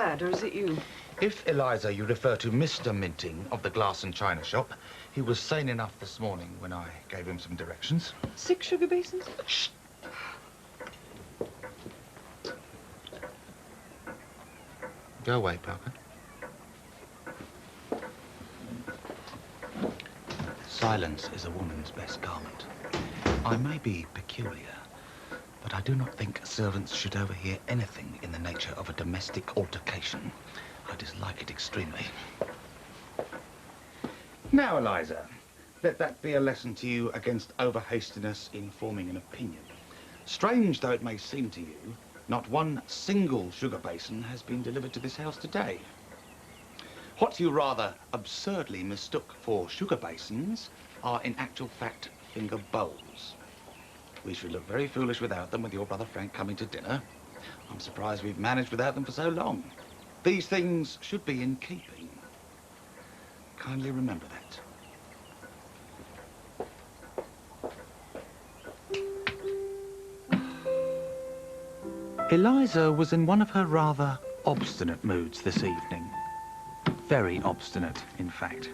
Dad, or is it you? If, Eliza, you refer to Mr. Minting of the glass and china shop, he was sane enough this morning when I gave him some directions. 6 sugar basins? Shh. Go away, Parker. Silence is a woman's best garment. I may be peculiar, but I do not think servants should overhear anything in the nature of a domestic altercation. I dislike it extremely. Now, Eliza, let that be a lesson to you against over-hastiness in forming an opinion. Strange though it may seem to you, not one single sugar basin has been delivered to this house today. What you rather absurdly mistook for sugar basins are in actual fact finger bowls. We should look very foolish without them with your brother Frank coming to dinner. I'm surprised we've managed without them for so long. These things should be in keeping. Kindly remember that. Eliza was in one of her rather obstinate moods this evening. Very obstinate, in fact.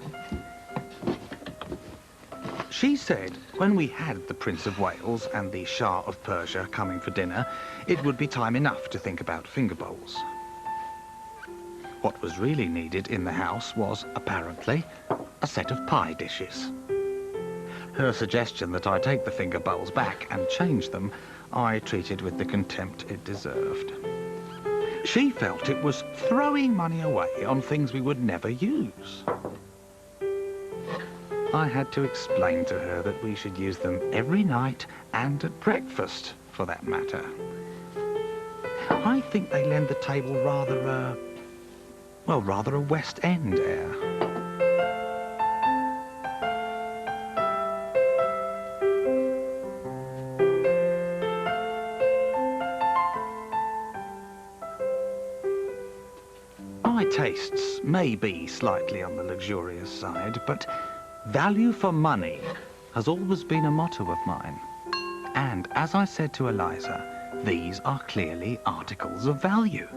She said when we had the Prince of Wales and the Shah of Persia coming for dinner, it would be time enough to think about finger bowls. What was really needed in the house was, apparently, a set of pie dishes. Her suggestion that I take the finger bowls back and change them, I treated with the contempt it deserved. She felt it was throwing money away on things we would never use. I had to explain to her that we should use them every night and at breakfast, for that matter. I think they lend the table rather a West End air. My tastes may be slightly on the luxurious side, but value for money has always been a motto of mine. And as I said to Eliza, these are clearly articles of value.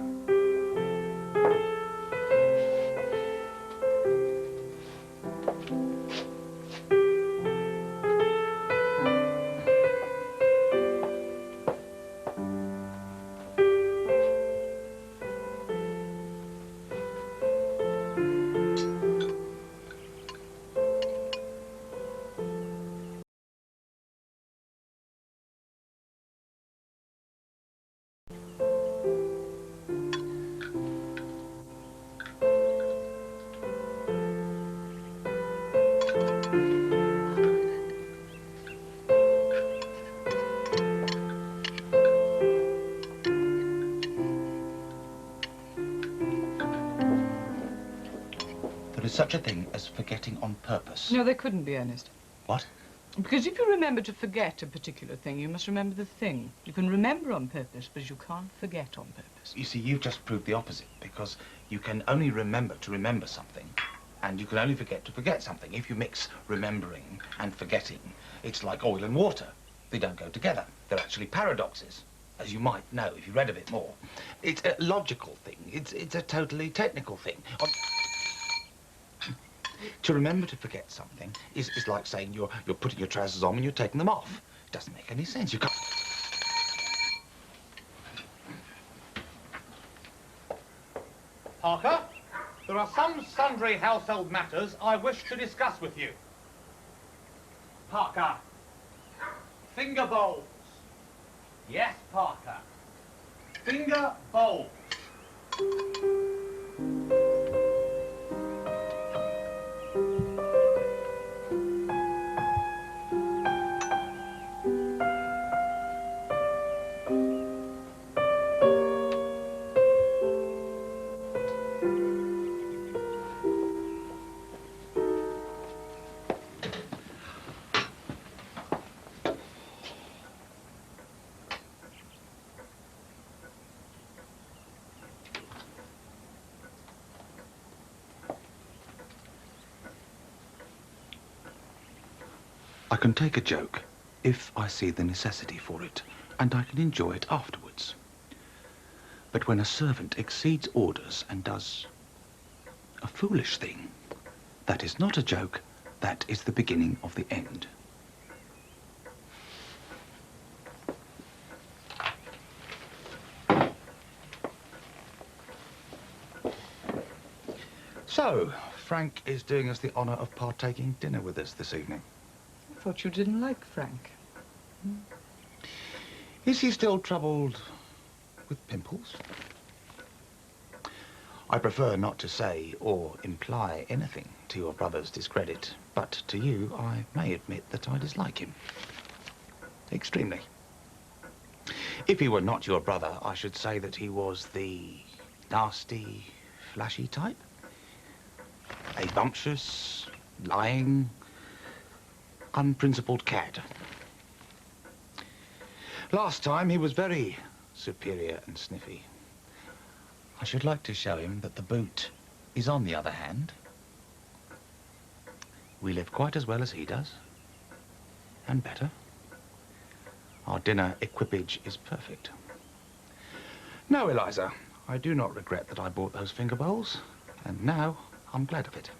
There is such a thing as forgetting on purpose. No, there couldn't be, Ernest. What? Because if you remember to forget a particular thing, you must remember the thing. You can remember on purpose, but you can't forget on purpose. You see, you've just proved the opposite, because you can only remember to remember something, and you can only forget to forget something. If you mix remembering and forgetting, it's like oil and water. They don't go together. They're actually paradoxes, as you might know if you read a bit more. It's a logical thing. It's a totally technical thing. To remember to forget something is like saying you're putting your trousers on when you're taking them off. It doesn't make any sense. You can't... Parker, there are some sundry household matters I wish to discuss with you. Parker. Finger bowls. Yes, Parker. Finger bowls. I can take a joke if I see the necessity for it, and I can enjoy it afterwards. But when a servant exceeds orders and does a foolish thing, that is not a joke, that is the beginning of the end. So, Frank is doing us the honour of partaking dinner with us this evening. I thought you didn't like Frank. Is he still troubled with pimples? I prefer not to say or imply anything to your brother's discredit, but to you I may admit that I dislike him. Extremely. If he were not your brother, I should say that he was the nasty, flashy type. A bumptious, lying, unprincipled cad. Last time he was very superior and sniffy. I should like to show him that the boot is on the other hand. We live quite as well as he does, and better. Our dinner equipage is perfect. No, Eliza, I do not regret that I bought those finger bowls, and now I'm glad of it.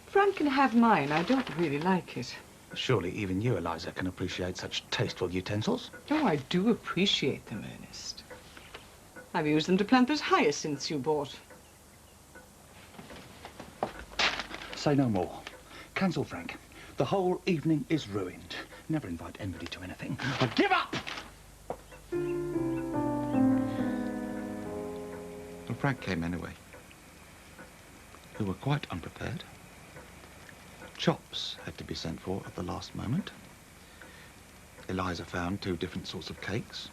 Frank can have mine. I don't really like it. Surely even you, Eliza, can appreciate such tasteful utensils. Oh, I do appreciate them, Ernest. I've used them to plant those hyacinths you bought. Say no more. Cancel Frank. The whole evening is ruined. Never invite anybody to anything. But give up! Well, Frank came anyway. We were quite unprepared. Chops had to be sent for at the last moment. Eliza found 2 different sorts of cakes.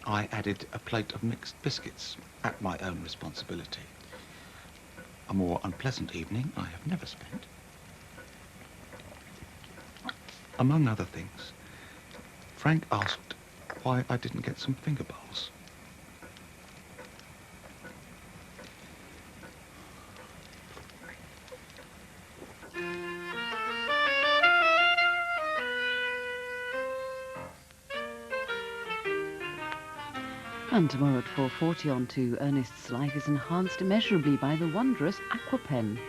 I added a plate of mixed biscuits at my own responsibility. A more unpleasant evening I have never spent. Among other things, Frank asked why I didn't get some finger bowls. And tomorrow at 4:40 on to Ernest's life is enhanced immeasurably by the wondrous Aqua Pen.